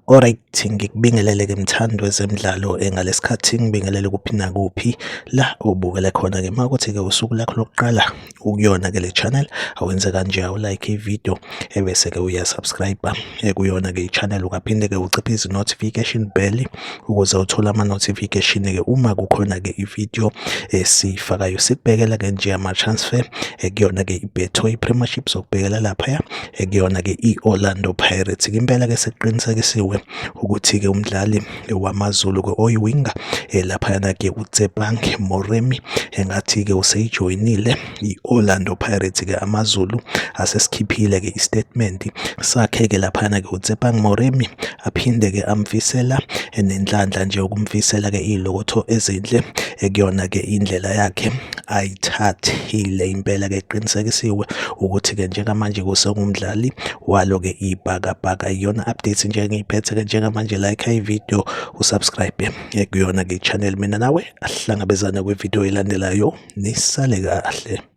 Alright, ngikubingelele-ke mthandi wezemidlalo ngalesikhathi ngibingelele kuphi nakuphi la ubukele khona-ke uma kuthi-ke usuku lakho lokuqala ukuyona-ke le channel awenze kanje, awulike ividiyo ebese-ke uyasubscribe kuyona-ke i-channel, ukaphinde-ke uciphe izi-notification bell ukuze uthole ama-notification-ke uma kukhona-ke ividiyo esiyifakayo. Sikubhekela-ke nje ama-transfer kuyona-ke i-Betway Premiership, sokubhekela laphaya kuyona-ke i-Orlando Pirates. Impela-ke sekuqinisekisiwe ukuthi-ke umdlali wamaZulu-ke oyi-winger laphayana-ke uTsepang Moremi engathi-ke useyijoyinile i-Orlando Pirates-ke. AmaZulu asesikhiphile-ke i-statement sakhe-ke laphayana-ke uTsepang Moremi, aphinde-ke amfisela nenhlanhla nje ukumfisela-ke iy'lokotho ezinhle kuyona-ke indlela yakhe ayithathile. Impela-ke eqinisekisiwe ukuthi-ke njengamanje kusengumdlali walo-ke ibhakabhaka. Iyona update nje engiyiphethe-ke njengamanje, like ividiyo, usubscribe kuyona-ke i-channel. Mina nawe asihlangabezane kwividiyo elandelayo, nisale kahle.